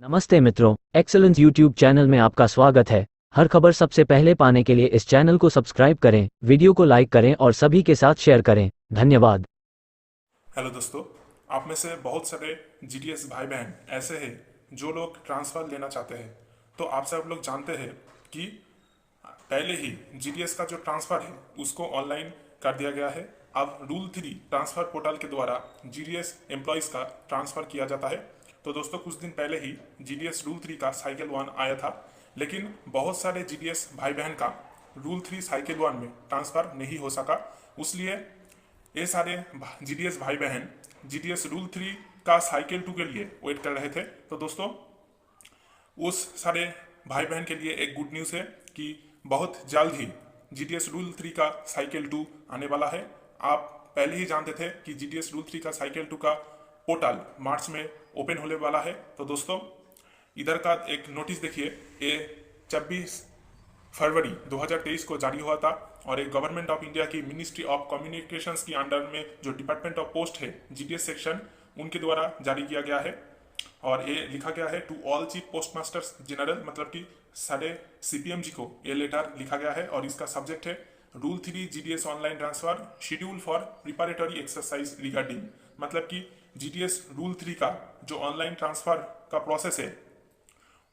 नमस्ते मित्रों, excellence YouTube channel में आपका स्वागत है। हर खबर सबसे पहले पाने के लिए इस चैनल को सब्सक्राइब करें, वीडियो को लाइक करें और सभी के साथ शेयर करें। धन्यवाद। हेलो दोस्तों, आप में से बहुत सारे जीडीएस भाई बहन ऐसे हैं जो लोग ट्रांसफ़र लेना चाहते हैं। तो आप सब लोग जानते हैं कि पहले ही जीडीएस का जो ट्रांसफ़र है उसको ऑनलाइन कर दिया गया है। अब रूल 3 ट्रांसफ़र पोर्टल के द्वारा जीडीएस एम्प्लॉयज़ का ट्रांसफ़र किया जाता है। तो दोस्तों, कुछ दिन पहले ही जीडीएस रूल 3 का साइकिल 1 आया था, लेकिन बहुत सारे जीडीएस भाई बहन का रूल 3 साइकिल 1 में ट्रांसफ़र नहीं हो सका। इसलिए ये सारे जीडीएस भाई बहन जीडीएस रूल 3 का साइकिल 2 के लिए वेट कर रहे थे। तो दोस्तों, उस सारे भाई बहन के लिए एक गुड न्यूज़ है कि बहुत जल्द ही जीडीएस रूल 3 का साइकिल 2 आने वाला है। आप पहले ही जानते थे कि जीडीएस रूल 3 का साइकिल 2 का पोर्टल मार्च में ओपन होने वाला है। तो दोस्तों, इधर का एक नोटिस देखिए, ये 26 फरवरी 2023 को जारी हुआ था और एक गवर्नमेंट ऑफ इंडिया की मिनिस्ट्री ऑफ कम्युनिकेशंस की अंडर में जो डिपार्टमेंट ऑफ पोस्ट है जीडीएस सेक्शन, उनके द्वारा जारी किया गया है। और ये लिखा गया है to all chief postmasters general, मतलब कि सारे सीपीएम जी को ये लेटर लिखा गया है। और इसका सब्जेक्ट है rule 3 GDS online transfer schedule for preparatory exercise regarding, मतलब कि जीडीएस रूल 3 का जो ऑनलाइन ट्रांसफर का प्रोसेस है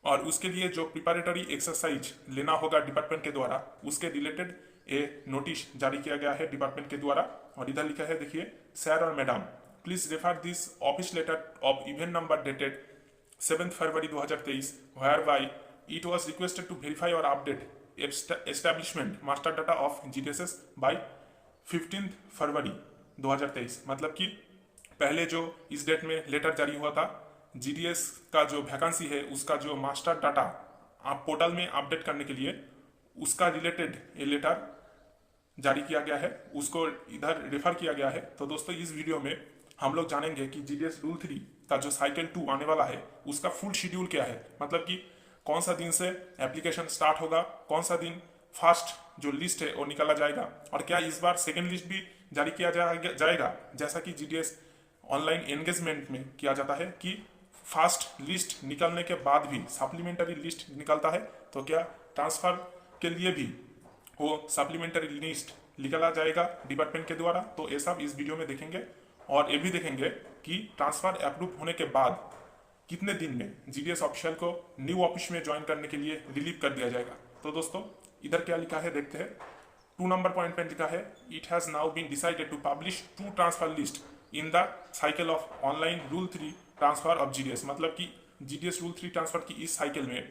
और उसके लिए जो प्रिपरेटरी एक्सरसाइज लेना होगा डिपार्टमेंट के द्वारा, उसके रिलेटेड ये नोटिस जारी किया गया है डिपार्टमेंट के द्वारा। और इधर लिखा है, देखिए, सर और madam, please refer this office letter of event number dated 7 February 2023 whereby it was requested to verify और update establishment master data of GDSS by 15 February 2023। मतलब कि पहले जो इस डेट में लेटर जारी हुआ था, जीडीएस का जो वैकेंसी है उसका जो मास्टर डाटा आप पोर्टल में अपडेट करने के लिए उसका रिलेटेड ये लेटर जारी किया गया है, उसको इधर रेफर किया गया है। तो दोस्तों, इस वीडियो में हम लोग जानेंगे कि जीडीएस रूल 3 का जो साइकिल 2 आने वाला है उसका फुल शेड्यूल क्या है, मतलब कि कौन सा दिन से एप्लीकेशन स्टार्ट होगा, कौन सा दिन फर्स्ट जो लिस्ट है वो निकाला जाएगा, और क्या इस बार सेकेंड लिस्ट भी जारी किया जाएगा जैसा कि जीडीएस ऑनलाइन एंगेजमेंट में किया जाता है कि फर्स्ट लिस्ट निकलने के बाद भी सप्लीमेंट्री लिस्ट निकलता है। तो क्या ट्रांसफर के लिए भी वो सप्लीमेंट्री लिस्ट निकाला जाएगा डिपार्टमेंट के द्वारा? तो ये सब इस वीडियो में देखेंगे। और ये भी देखेंगे कि ट्रांसफर अप्रूव होने के बाद कितने दिन में जीडीएस ऑफिशियल को न्यू ऑफिस में ज्वाइन करने के लिए रिलीव कर दिया जाएगा। तो दोस्तों, इधर क्या लिखा है देखते हैं। 2 नंबर पॉइंट पे लिखा है, it has now been decided to publish 2 transfer list in the cycle of online rule 3 transfer of GDS. मतलब कि जीडीएस रूल 3 ट्रांसफर की इस साइकिल में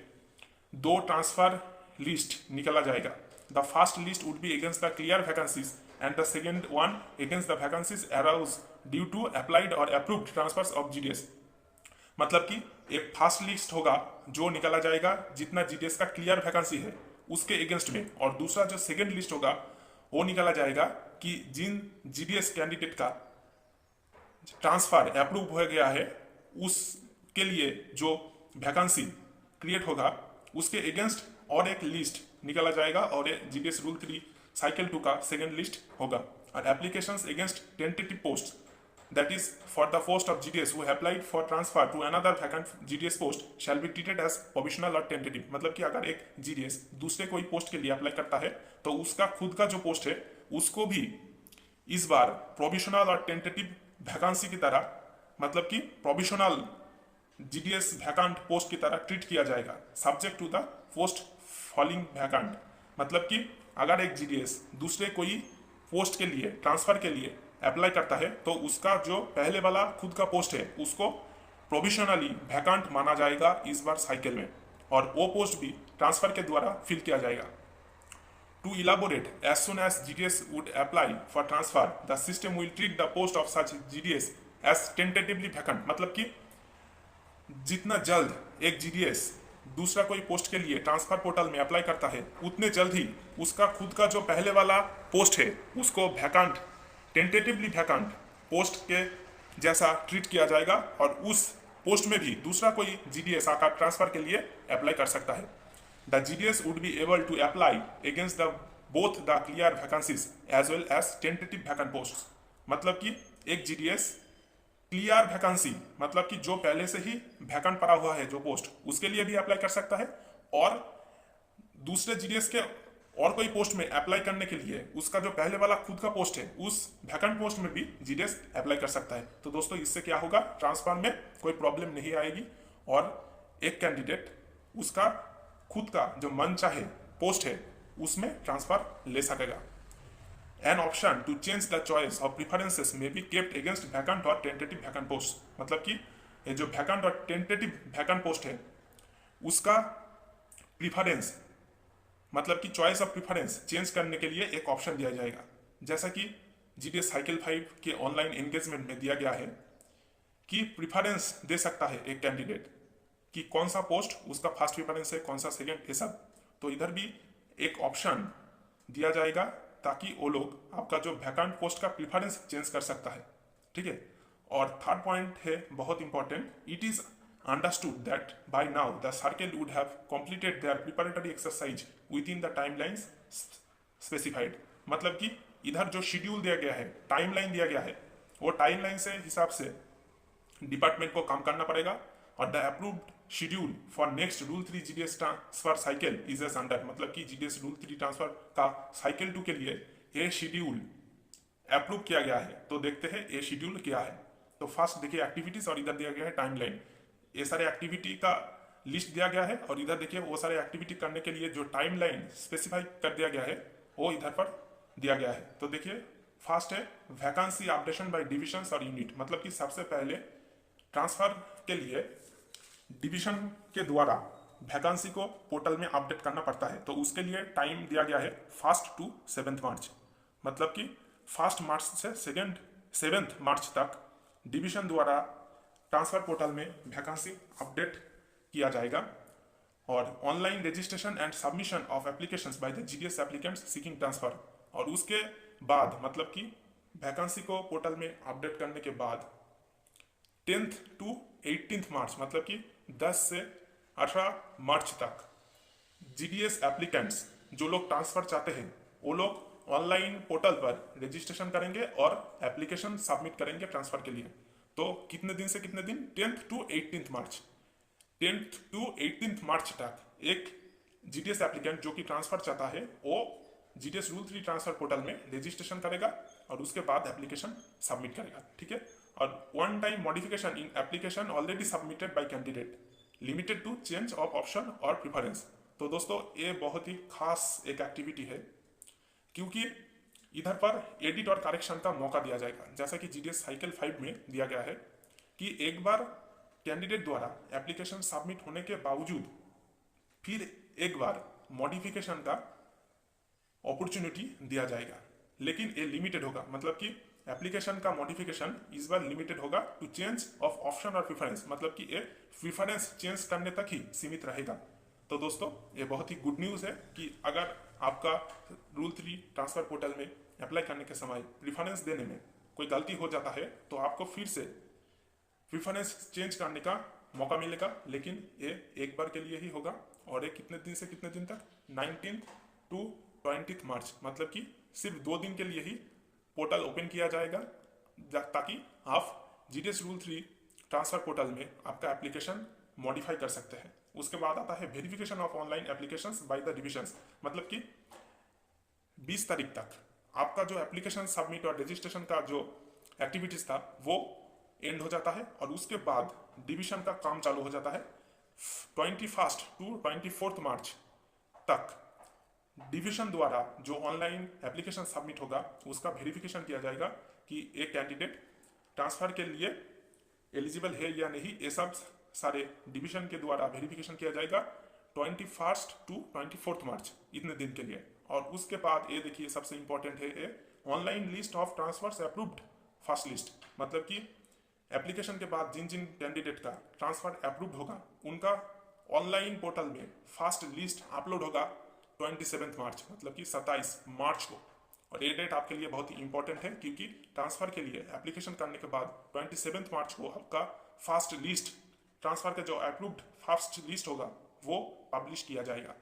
2 ट्रांसफर लिस्ट निकाला जाएगा। The first list would be against the clear vacancies and the second one against the vacancies arouse due to applied और approved transfers of GDS. मतलब कि एक फर्स्ट लिस्ट होगा जो निकाला जाएगा जितना जीडीएस का क्लियर वैकेंसी है उसके अगेंस्ट में, और दूसरा जो सेकेंड लिस्ट होगा वो निकाला जाएगा कि जिन जीडीएस कैंडिडेट का ट्रांसफर अप्रूव हो गया है उसके लिए जो वैकेंसी क्रिएट होगा उसके अगेंस्ट और एक लिस्ट निकाला जाएगा, और ये जीडीएस रूल 3 साइकिल 2 का सेकेंड लिस्ट होगा। और applications against tentative post, that is for the post of GDS who applied for transfer to another vacant GDS post shall be treated as provisional or tentative। मतलब कि अगर एक GDS दूसरे कोई post के लिए अप्लाई करता है तो उसका खुद का जो पोस्ट है उसको भी इस बार प्रोविजनल और टेंटेटिव वैकेंसी की तरह, मतलब कि प्रोविजनल जीडीएस वैकेंट पोस्ट की तरह ट्रीट किया जाएगा, subject to the post falling vacant. मतलब कि अगर एक जीडीएस दूसरे कोई पोस्ट के लिए ट्रांसफर के लिए अप्लाई करता है तो उसका जो पहले वाला खुद का पोस्ट है उसको प्रोविजनली वैकेंट माना जाएगा इस बार साइकिल में, और वो पोस्ट भी ट्रांसफर के द्वारा फिल किया जाएगा। To elaborate, as soon as GDS would apply for transfer the system will treat the post of such GDS as tentatively vacant. मतलब कि जितना जल्द एक जीडीएस दूसरा कोई पोस्ट के लिए ट्रांसफर पोर्टल में अप्लाई करता है उतने जल्द ही उसका खुद का जो पहले वाला पोस्ट है उसको वैकेंट, टेंटेटिवली वैकेंट पोस्ट के जैसा ट्रीट किया जाएगा, और उस पोस्ट में भी दूसरा कोई जीडीएस आकर ट्रांसफर के लिए अप्लाई कर सकता है। The GDS would be able to apply against the both the clear vacancies as well as tentative vacant post. मतलब कि एक जीडीएस क्लियर वैकेंसी मतलब कि जो पहले से ही वैकेंट पड़ा हुआ है जो पोस्ट, उसके लिए भी अप्लाई कर सकता है, और दूसरे जीडीएस के और कोई पोस्ट में अप्लाई करने के लिए उसका जो पहले वाला खुद का पोस्ट है उस वैकेंट पोस्ट में भी जीडीएस अप्लाई कर सकता है। तो दोस्तों इससे क्या होगा, ट्रांसफर में कोई प्रॉब्लम नहीं आएगी और एक कैंडिडेट उसका खुद का जो मन चाहे पोस्ट है उसमें ट्रांसफर ले सकेगा। An option to change the choice of preferences में बी केप्ट अगेंस्ट वैकेंट और टेंटेटिव वैकेंट पोस्ट। मतलब कि ये जो वैकेंट और टेंटेटिव वैकेंट पोस्ट है उसका प्रिफरेंस मतलब कि चॉइस ऑफ प्रिफरेंस चेंज करने के लिए एक ऑप्शन दिया जाएगा, जैसा कि जीडीएस साइकिल 5 के ऑनलाइन एंगेजमेंट में दिया गया है कि प्रिफरेंस दे सकता है एक कैंडिडेट कि कौन सा पोस्ट उसका फर्स्ट प्रिफरेंस है, कौन सा सेकंड, ये सब। तो इधर भी एक ऑप्शन दिया जाएगा ताकि वो लोग आपका जो वैकेंट पोस्ट का प्रिफरेंस चेंज कर सकता है। ठीक है। और थर्ड पॉइंट है बहुत important, it is understood that by now the circle would have completed their preparatory exercise within the timelines specified। मतलब कि इधर जो शेड्यूल दिया गया है, टाइमलाइन दिया गया है, वो टाइमलाइन से हिसाब से डिपार्टमेंट को काम करना पड़ेगा। और the approved schedule for next rule 3 GDS transfer cycle is S under. मतलब कि जीडीएस रूल 3 ट्रांसफर का साइकिल 2 के लिए ये शेड्यूल अप्रूव किया गया है। तो देखते हैं ये शेड्यूल क्या है। तो फर्स्ट देखिए एक्टिविटीज और इधर दिया गया है टाइमलाइन। ये सारे एक्टिविटी का लिस्ट दिया गया है और इधर देखिए वो सारे एक्टिविटी करने के लिए जो टाइमलाइन स्पेसिफाई कर दिया गया है वो इधर पर दिया गया है। तो देखिए फर्स्ट है वैकेंसी अपडेशन बाय डिविजन्स और यूनिट। मतलब कि सबसे पहले ट्रांसफर के लिए डिवीजन के द्वारा वैकेंसी को पोर्टल में अपडेट करना पड़ता है। तो उसके लिए टाइम दिया गया है 1 to 7 मार्च। मतलब कि 1 मार्च से 7 मार्च तक डिवीजन द्वारा ट्रांसफर पोर्टल में वैकेंसी अपडेट किया जाएगा। और online registration and submission of applications by the GDS applicants seeking transfer. और उसके बाद मतलब कि वैकेंसी को पोर्टल में अपडेट करने के बाद 10th to 18th मार्च मतलब कि 10 से 18 मार्च तक जीडीएस एप्लीकेंट्स जो लोग ट्रांसफर चाहते हैं वो लोग ऑनलाइन पोर्टल पर रजिस्ट्रेशन करेंगे और एप्लीकेशन सबमिट करेंगे ट्रांसफर के लिए। तो कितने दिन से कितने दिन, 10th to 18th March. 10th to 18th मार्च तक एक जीडीएस एप्लीकेंट जो कि ट्रांसफर चाहता है वो जीडीएस रूल 3 ट्रांसफर पोर्टल में रजिस्ट्रेशन करेगा और उसके बाद एप्लीकेशन सबमिट करेगा। ठीक है। और one time modification in application already submitted by candidate limited to change of option और प्रिफरेंस। तो दोस्तों ये बहुत ही खास एक एक्टिविटी है क्योंकि इधर पर एडिट और करेक्शन का मौका दिया जाएगा, जैसा कि जीडीएस साइकिल 5 में दिया गया है कि एक बार कैंडिडेट द्वारा एप्लीकेशन सबमिट होने के बावजूद फिर एक बार मॉडिफिकेशन का अपॉर्चुनिटी दिया जाएगा, लेकिन ये लिमिटेड होगा। मतलब कि एप्लीकेशन का मॉडिफिकेशन इस बार लिमिटेड होगा टू चेंज ऑफ ऑप्शन और प्रिफरेंस। मतलब कि ये प्रिफरेंस चेंज करने तक ही सीमित रहेगा। तो दोस्तों ये बहुत ही गुड न्यूज़ है कि अगर आपका रूल 3 ट्रांसफर पोर्टल में अप्लाई करने के समय प्रिफरेंस देने में कोई गलती हो जाता है तो आपको फिर से प्रिफरेंस चेंज करने का मौका मिलेगा, लेकिन ये एक बार के लिए ही होगा। और ये कितने दिन से कितने दिन तक, 19th to 20th मार्च। मतलब कि सिर्फ 2 दिन के लिए ही पोर्टल ओपन किया जाएगा ताकि आप जीडीएस रूल 3 ट्रांसफर पोर्टल में आपका एप्लीकेशन मॉडिफाई कर सकते हैं। उसके बाद आता है verification of online applications by the divisions. मतलब कि 20 तारीख तक आपका जो एप्लीकेशन सबमिट और रजिस्ट्रेशन का जो एक्टिविटीज था वो एंड हो जाता है और उसके बाद डिवीजन का काम चालू हो जाता है। 21st to 24th मार्च तक डिवीजन द्वारा जो ऑनलाइन एप्लीकेशन सबमिट होगा उसका वेरिफिकेशन किया जाएगा कि एक कैंडिडेट ट्रांसफर के लिए एलिजिबल है या नहीं। ये सब सारे डिवीजन के द्वारा वेरिफिकेशन किया जाएगा 21st to 24th मार्च, इतने दिन के लिए। और उसके बाद ये देखिए सबसे इंपॉर्टेंट है ये online list of transfers approved first list. मतलब कि एप्लीकेशन के बाद जिन जिन कैंडिडेट का ट्रांसफर अप्रूव्ड होगा उनका ऑनलाइन पोर्टल में फर्स्ट लिस्ट अपलोड होगा 27 मार्च, मतलब कि 27 मार्च को। और ये डेट आपके लिए बहुत ही इंपॉर्टेंट है क्योंकि ट्रांसफर के लिए एप्लीकेशन करने के बाद 27 मार्च को आपका फर्स्ट लिस्ट, ट्रांसफर का जो अप्रूव्ड फर्स्ट लिस्ट होगा वो पब्लिश किया जाएगा।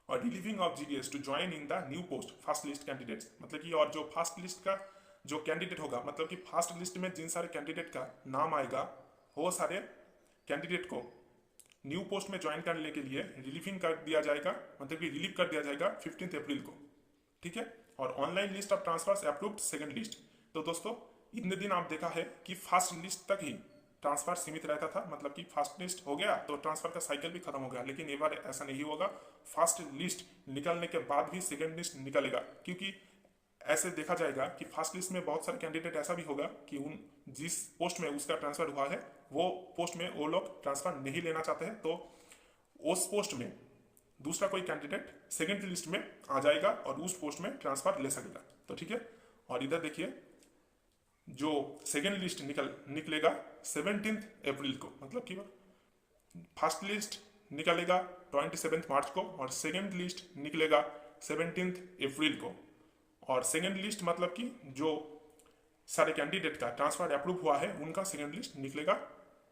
और relieving of GDS to join in the new post first list candidates. मतलब कि और जो फर्स्ट लिस्ट का जो कैंडिडेट होगा, मतलब कि फर्स्ट लिस्ट में जिन सारे कैंडिडेट का नाम आएगा वो सारे कैंडिडेट को न्यू पोस्ट में ज्वाइन करने के लिए रिलीविंग कर दिया जाएगा, मतलब कि रिलीव कर दिया जाएगा 15 अप्रैल को, ठीक है। और online list of transfers approved second list. तो दोस्तों इतने दिन आप देखा है कि फर्स्ट लिस्ट तक ही ट्रांसफर सीमित रहता था, मतलब कि फर्स्ट लिस्ट हो गया तो ट्रांसफर का साइकिल भी खत्म हो गया, लेकिन ये बार ऐसा नहीं होगा। फर्स्ट लिस्ट निकलने के बाद भी सेकंड लिस्ट निकलेगा, क्योंकि ऐसे देखा जाएगा कि फर्स्ट लिस्ट में बहुत सारे कैंडिडेट ऐसा भी होगा कि उन जिस पोस्ट में उसका ट्रांसफर हुआ है वो पोस्ट में वो लोग ट्रांसफर नहीं लेना चाहते हैं, तो उस पोस्ट में दूसरा कोई कैंडिडेट सेकंड लिस्ट में आ जाएगा और उस पोस्ट में ट्रांसफर ले सकेगा। तो ठीक है, और इधर देखिए जो सेकंड लिस्ट निकलेगा 17 अप्रैल को, मतलब कि फर्स्ट लिस्ट निकलेगा 27 मार्च को और सेकंड लिस्ट निकलेगा 17 अप्रैल को। और सेकंड लिस्ट मतलब कि जो सारे कैंडिडेट का ट्रांसफर अप्रूव हुआ है उनका सेकंड लिस्ट निकलेगा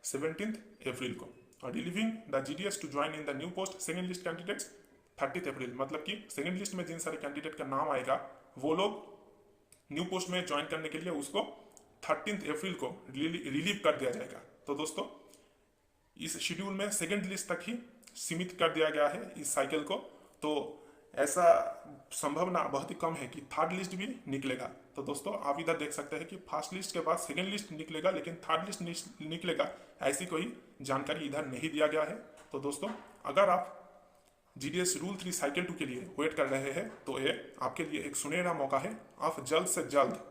17 अप्रैल को। और relieving the GDS to join in the new post second list candidates 30 April, मतलब कि सेकंड लिस्ट में जिन सारे कैंडिडेट का नाम आएगा वो लोग न्यू पोस्ट में ज्वाइन करने के लिए उसको 13 अप्रैल को रिलीव कर दिया जाएगा। तो दोस्तों इस शेड्यूल में सेकंड लिस्ट तक ही सीमित कर दिया गया है इस साइकिल को, तो ऐसा संभावना बहुत ही कम है कि थर्ड लिस्ट भी निकलेगा। तो दोस्तों आप इधर देख सकते हैं कि फर्स्ट लिस्ट के बाद सेकंड लिस्ट निकलेगा लेकिन थर्ड लिस्ट निकलेगा, ऐसी कोई जानकारी इधर नहीं दिया गया है। तो दोस्तों अगर आप जीडीएस रूल 3 साइकिल 2 के लिए वेट कर रहे हैं तो ये आपके लिए एक सुनहरा मौका है, आप जल्द से जल्द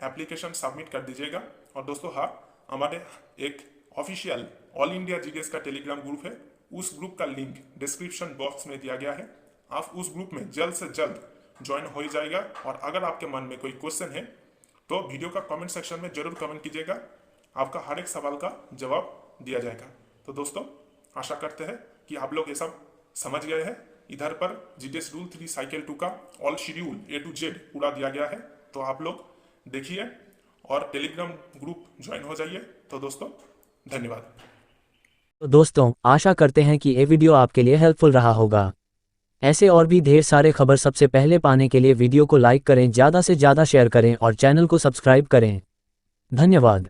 एप्लीकेशन सबमिट कर दीजिएगा। और दोस्तों हाँ, हमारे एक ऑफिशियल ऑल इंडिया जीडीएस का टेलीग्राम ग्रुप है, उस ग्रुप का लिंक डिस्क्रिप्शन बॉक्स में दिया गया है, आप उस ग्रुप में जल्द से जल्द ज्वाइन हो जाएगा। और अगर आपके मन में कोई क्वेश्चन है तो वीडियो का कमेंट सेक्शन में जरूर कमेंट कीजिएगा, आपका हर एक सवाल का जवाब दिया जाएगा। तो दोस्तों आशा करते हैं कि आप लोग ये सब समझ गए हैं। इधर पर जीडीएस रूल 3 साइकिल 2 का all schedule A to Z पूरा दिया गया है, तो आप लोग देखिए और टेलीग्राम ग्रुप ज्वाइन हो जाइए। तो दोस्तों धन्यवाद। तो दोस्तों आशा करते हैं कि ये वीडियो आपके लिए हेल्पफुल रहा होगा। ऐसे और भी ढेर सारे खबर सबसे पहले पाने के लिए वीडियो को लाइक करें, ज़्यादा से ज़्यादा शेयर करें और चैनल को सब्सक्राइब करें। धन्यवाद।